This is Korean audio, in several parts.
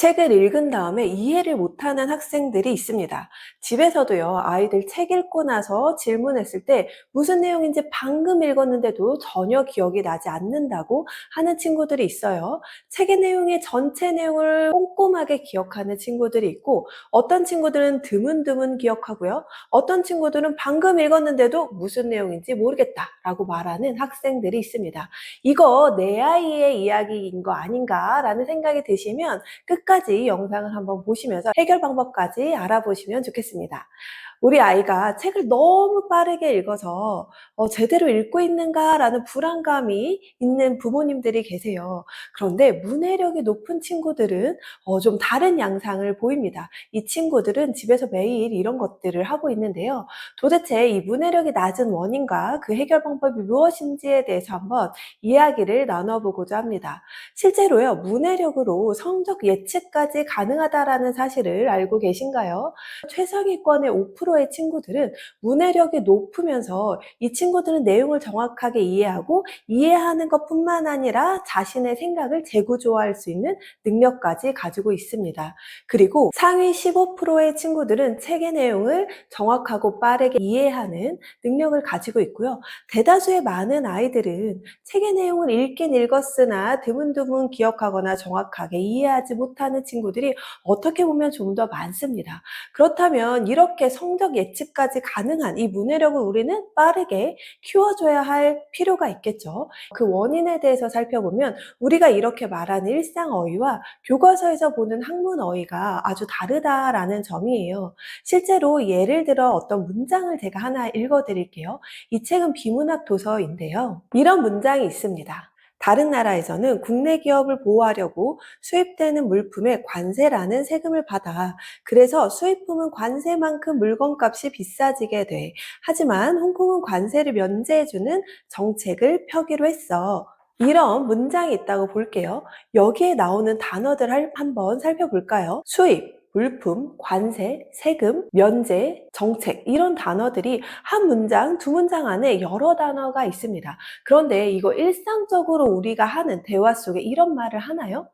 책을 읽은 다음에 이해를 못하는 학생들이 있습니다. 집에서도요, 아이들 책 읽고 나서 질문했을 때 무슨 내용인지 방금 읽었는데도 전혀 기억이 나지 않는다고 하는 친구들이 있어요. 책의 내용의 전체 내용을 꼼꼼하게 기억하는 친구들이 있고, 어떤 친구들은 드문드문 기억하고요. 어떤 친구들은 방금 읽었는데도 무슨 내용인지 모르겠다라고 말하는 학생들이 있습니다. 이거 내 아이의 이야기인 거 아닌가라는 생각이 드시면 끝까지 영상을 한번 보시면서 해결 방법까지 알아보시면 좋겠습니다. 우리 아이가 책을 너무 빠르게 읽어서 제대로 읽고 있는가라는 불안감이 있는 부모님들이 계세요. 그런데 문해력이 높은 친구들은 좀 다른 양상을 보입니다. 이 친구들은 집에서 매일 이런 것들을 하고 있는데요. 도대체 이 문해력이 낮은 원인과 그 해결 방법이 무엇인지에 대해서 한번 이야기를 나눠보고자 합니다. 실제로요, 문해력으로 성적 예측까지 가능하다라는 사실을 알고 계신가요? 최상위권의 5%의 친구들은 문해력이 높으면서 이 친구들은 내용을 정확하게 이해하고 이해하는 것뿐만 아니라 자신의 생각을 재구조화할 수 있는 능력까지 가지고 있습니다. 그리고 상위 15%의 친구들은 책의 내용을 정확하고 빠르게 이해하는 능력을 가지고 있고요. 대다수의 많은 아이들은 책의 내용을 읽긴 읽었으나 드문드문 기억하거나 정확하게 이해하지 못하는 친구들이 어떻게 보면 좀 더 많습니다. 그렇다면 이렇게 성적 예측까지 가능한 이 문해력을 우리는 빠르게 키워줘야 할 필요가 있겠죠. 그 원인에 대해서 살펴보면 우리가 이렇게 말하는 일상어휘와 교과서에서 보는 학문어휘가 아주 다르다라는 점이에요. 실제로 예를 들어 어떤 문장을 제가 하나 읽어드릴게요. 이 책은 비문학 도서인데요. 이런 문장이 있습니다. 다른 나라에서는 국내 기업을 보호하려고 수입되는 물품에 관세라는 세금을 받아. 그래서 수입품은 관세만큼 물건값이 비싸지게 돼. 하지만 홍콩은 관세를 면제해주는 정책을 펴기로 했어. 이런 문장이 있다고 볼게요. 여기에 나오는 단어들 한번 살펴볼까요? 수입, 물품, 관세, 세금, 면제, 정책 이런 단어들이 한 문장, 두 문장 안에 여러 단어가 있습니다. 그런데 이거 일상적으로 우리가 하는 대화 속에 이런 말을 하나요?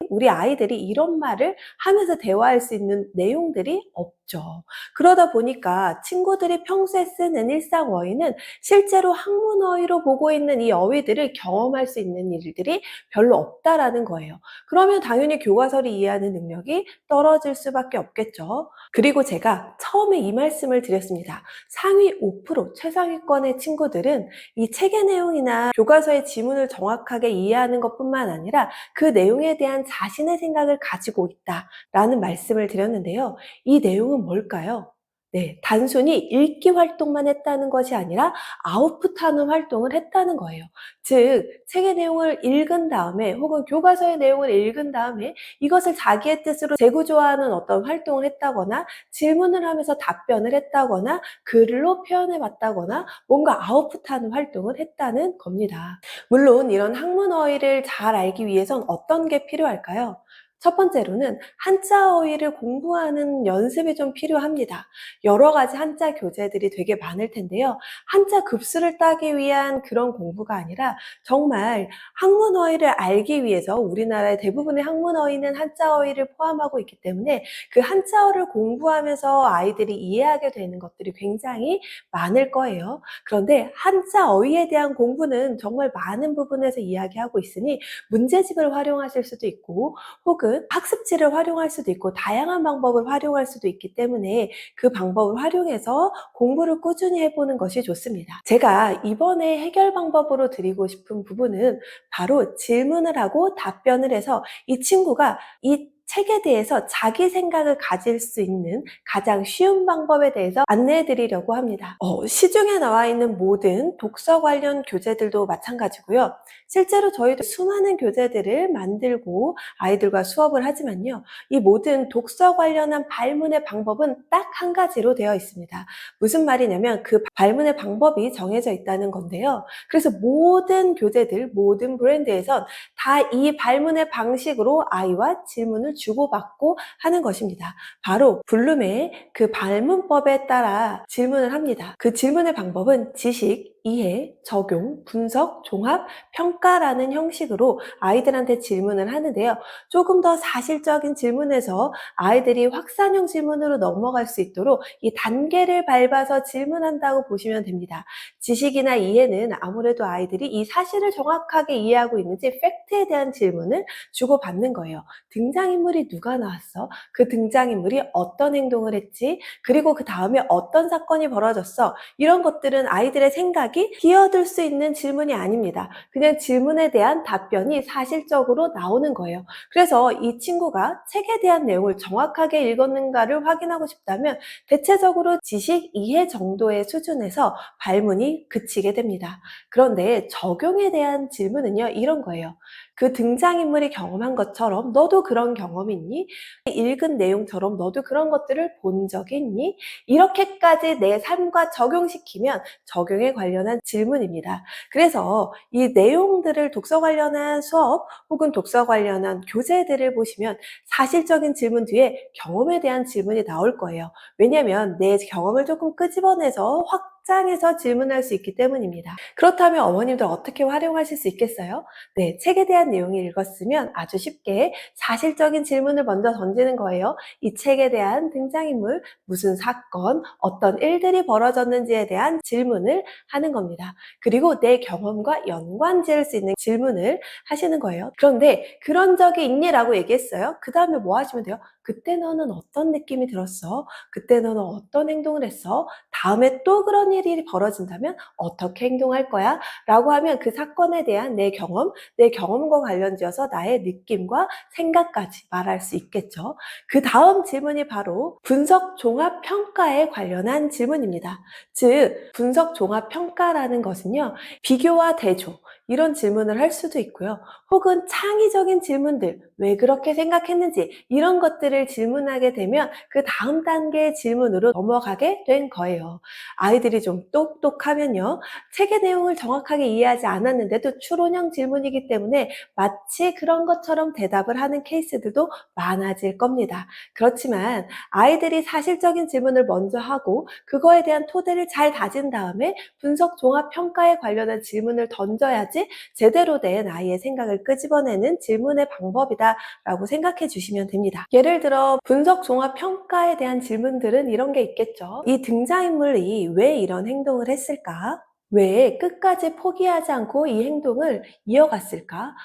우리 아이들이 이런 말을 하면서 대화할 수 있는 내용들이 없죠. 그러다 보니까 친구들이 평소에 쓰는 일상어휘는 실제로 학문어휘로 보고 있는 이 어휘들을 경험할 수 있는 일들이 별로 없다라는 거예요. 그러면 당연히 교과서를 이해하는 능력이 떨어질 수밖에 없겠죠. 그리고 제가 처음에 이 말씀을 드렸습니다. 상위 5%, 최상위권의 친구들은 이 책의 내용이나 교과서의 지문을 정확하게 이해하는 것뿐만 아니라 그 내용에 대한 자신의 생각을 가지고 있다라는 말씀을 드렸는데요. 이 내용은 뭘까요? 네, 단순히 읽기 활동만 했다는 것이 아니라 아웃풋하는 활동을 했다는 거예요. 즉, 책의 내용을 읽은 다음에 혹은 교과서의 내용을 읽은 다음에 이것을 자기의 뜻으로 재구조화하는 어떤 활동을 했다거나 질문을 하면서 답변을 했다거나 글로 표현해 봤다거나 뭔가 아웃풋하는 활동을 했다는 겁니다. 물론 이런 학문어휘를 잘 알기 위해선 어떤 게 필요할까요? 첫 번째로는 한자 어휘를 공부하는 연습이 좀 필요합니다. 여러 가지 한자 교재들이 되게 많을 텐데요. 한자 급수를 따기 위한 그런 공부가 아니라 정말 학문어휘를 알기 위해서 우리나라의 대부분의 학문어휘는 한자 어휘를 포함하고 있기 때문에 그 한자어를 공부하면서 아이들이 이해하게 되는 것들이 굉장히 많을 거예요. 그런데 한자 어휘에 대한 공부는 정말 많은 부분에서 이야기하고 있으니 문제집을 활용하실 수도 있고 혹은 학습지를 활용할 수도 있고 다양한 방법을 활용할 수도 있기 때문에 그 방법을 활용해서 공부를 꾸준히 해보는 것이 좋습니다. 제가 이번에 해결 방법으로 드리고 싶은 부분은 바로 질문을 하고 답변을 해서 이 친구가 이 책에 대해서 자기 생각을 가질 수 있는 가장 쉬운 방법에 대해서 안내해 드리려고 합니다. 시중에 나와 있는 모든 독서 관련 교재들도 마찬가지고요. 실제로 저희도 수많은 교재들을 만들고 아이들과 수업을 하지만요. 이 모든 독서 관련한 발문의 방법은 딱 한 가지로 되어 있습니다. 무슨 말이냐면 그 발문의 방법이 정해져 있다는 건데요. 그래서 모든 교재들, 모든 브랜드에선 다 이 발문의 방식으로 아이와 질문을 주고받고 하는 것입니다. 바로 블룸의 그 발문법에 따라 질문을 합니다. 그 질문의 방법은 지식, 이해, 적용, 분석, 종합, 평가라는 형식으로 아이들한테 질문을 하는데요. 조금 더 사실적인 질문에서 아이들이 확산형 질문으로 넘어갈 수 있도록 이 단계를 밟아서 질문한다고 보시면 됩니다. 지식이나 이해는 아무래도 아이들이 이 사실을 정확하게 이해하고 있는지 팩트에 대한 질문을 주고받는 거예요. 등장인물이 누가 나왔어? 그 등장인물이 어떤 행동을 했지? 그리고 그 다음에 어떤 사건이 벌어졌어? 이런 것들은 아이들의 생각이 끼어들 수 있는 질문이 아닙니다. 그냥 질문에 대한 답변이 사실적으로 나오는 거예요. 그래서 이 친구가 책에 대한 내용을 정확하게 읽었는가를 확인하고 싶다면 대체적으로 지식 이해 정도의 수준에서 발문이 그치게 됩니다. 그런데 적용에 대한 질문은요, 이런 거예요. 그 등장인물이 경험한 것처럼 너도 그런 경험이 있니? 읽은 내용처럼 너도 그런 것들을 본 적이 있니? 이렇게까지 내 삶과 적용시키면 적용에 관련한 질문입니다. 그래서 이 내용들을 독서 관련한 수업 혹은 독서 관련한 교재들을 보시면 사실적인 질문 뒤에 경험에 대한 질문이 나올 거예요. 왜냐하면 내 경험을 조금 끄집어내서 확장해서 질문할 수 있기 때문입니다. 그렇다면 어머님들 어떻게 활용하실 수 있겠어요? 네, 책에 대한 내용을 읽었으면 아주 쉽게 사실적인 질문을 먼저 던지는 거예요. 이 책에 대한 등장인물, 무슨 사건, 어떤 일들이 벌어졌는지에 대한 질문을 하는 겁니다. 그리고 내 경험과 연관 지을 수 있는 질문을 하시는 거예요. 그런데 그런 적이 있니? 라고 얘기했어요. 그 다음에 뭐 하시면 돼요? 그때 너는 어떤 느낌이 들었어? 그때 너는 어떤 행동을 했어? 다음에 또 그런 일이 벌어진다면 어떻게 행동할 거야? 라고 하면 그 사건에 대한 내 경험과 관련지어서 나의 느낌과 생각까지 말할 수 있겠죠. 그 다음 질문이 바로 분석 종합 평가에 관련한 질문입니다. 즉, 분석 종합 평가라는 것은요, 비교와 대조, 이런 질문을 할 수도 있고요. 혹은 창의적인 질문들, 왜 그렇게 생각했는지 이런 것들을 질문하게 되면 그 다음 단계의 질문으로 넘어가게 된 거예요. 아이들이 좀 똑똑하면요. 책의 내용을 정확하게 이해하지 않았는데도 추론형 질문이기 때문에 마치 그런 것처럼 대답을 하는 케이스들도 많아질 겁니다. 그렇지만 아이들이 사실적인 질문을 먼저 하고 그거에 대한 토대를 잘 다진 다음에 분석 종합 평가에 관련한 질문을 던져야지 제대로 된 아이의 생각을 끄집어내는 질문의 방법이다라고 생각해 주시면 됩니다. 예를 들어 분석 종합 평가에 대한 질문들은 이런 게 있겠죠. 이 등장인물이 왜 이런 행동을 했을까? 왜 끝까지 포기하지 않고 이 행동을 이어갔을까?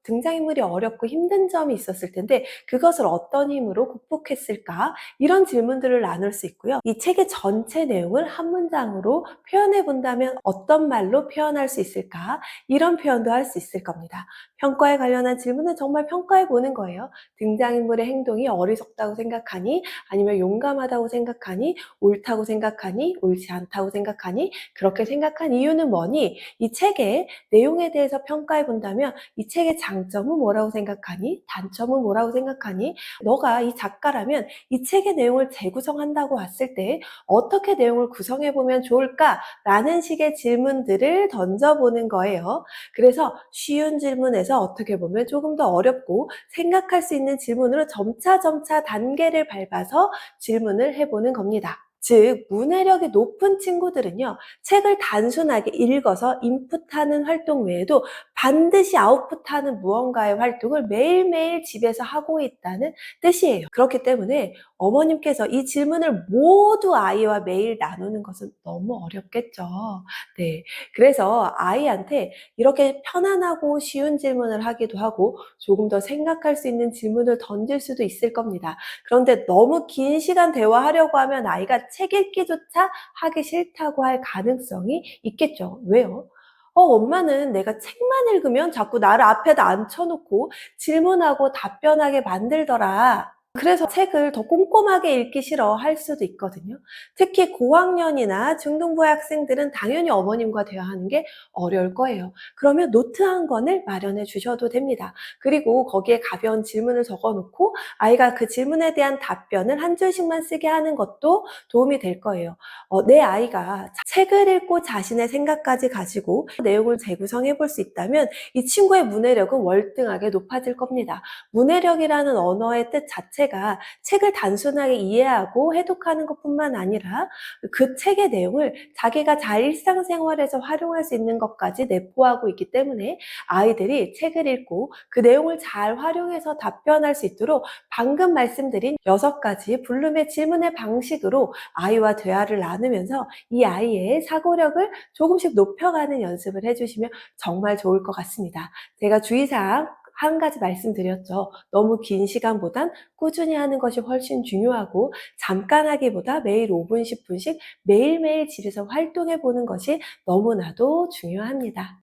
등장인물이 어렵고 힘든 점이 있었을 텐데 그것을 어떤 힘으로 극복했을까? 이런 질문들을 나눌 수 있고요. 이 책의 전체 내용을 한 문장으로 표현해 본다면 어떤 말로 표현할 수 있을까? 이런 표현도 할 수 있을 겁니다. 평가에 관련한 질문은 정말 평가해 보는 거예요. 등장인물의 행동이 어리석다고 생각하니? 아니면 용감하다고 생각하니? 옳다고 생각하니? 옳지 않다고 생각하니? 그렇게 생각한 이유는 뭐니? 이 책의 내용에 대해서 평가해 본다면 이 책의 장점은 뭐라고 생각하니? 단점은 뭐라고 생각하니? 너가 이 작가라면 이 책의 내용을 재구성한다고 했을 때 어떻게 내용을 구성해 보면 좋을까? 라는 식의 질문들을 던져보는 거예요. 그래서 쉬운 질문에서 어떻게 보면 조금 더 어렵고 생각할 수 있는 질문으로 점차 단계를 밟아서 질문을 해보는 겁니다. 즉, 문해력이 높은 친구들은요, 책을 단순하게 읽어서 인풋하는 활동 외에도 반드시 아웃풋하는 무언가의 활동을 매일매일 집에서 하고 있다는 뜻이에요. 그렇기 때문에 어머님께서 이 질문을 모두 아이와 매일 나누는 것은 너무 어렵겠죠. 네. 그래서 아이한테 이렇게 편안하고 쉬운 질문을 하기도 하고 조금 더 생각할 수 있는 질문을 던질 수도 있을 겁니다. 그런데 너무 긴 시간 대화하려고 하면 아이가 책 읽기조차 하기 싫다고 할 가능성이 있겠죠. 왜요? 엄마는 내가 책만 읽으면 자꾸 나를 앞에다 앉혀놓고 질문하고 답변하게 만들더라. 그래서 책을 더 꼼꼼하게 읽기 싫어 할 수도 있거든요. 특히 고학년이나 중등부의 학생들은 당연히 어머님과 대화하는 게 어려울 거예요. 그러면 노트 한 권을 마련해 주셔도 됩니다. 그리고 거기에 가벼운 질문을 적어놓고 아이가 그 질문에 대한 답변을 한 줄씩만 쓰게 하는 것도 도움이 될 거예요. 내 아이가 책을 읽고 자신의 생각까지 가지고 내용을 재구성해 볼 수 있다면 이 친구의 문해력은 월등하게 높아질 겁니다. 문해력이라는 언어의 뜻 자체가 자체가 책을 단순하게 이해하고 해독하는 것뿐만 아니라 그 책의 내용을 자기가 잘 일상생활에서 활용할 수 있는 것까지 내포하고 있기 때문에 아이들이 책을 읽고 그 내용을 잘 활용해서 답변할 수 있도록 방금 말씀드린 6가지 블룸의 질문의 방식으로 아이와 대화를 나누면서 이 아이의 사고력을 조금씩 높여가는 연습을 해주시면 정말 좋을 것 같습니다. 제가 주의사항 한 가지 말씀드렸죠. 너무 긴 시간보단 꾸준히 하는 것이 훨씬 중요하고 잠깐 하기보다 매일 5분, 10분씩 매일매일 집에서 활동해 보는 것이 너무나도 중요합니다.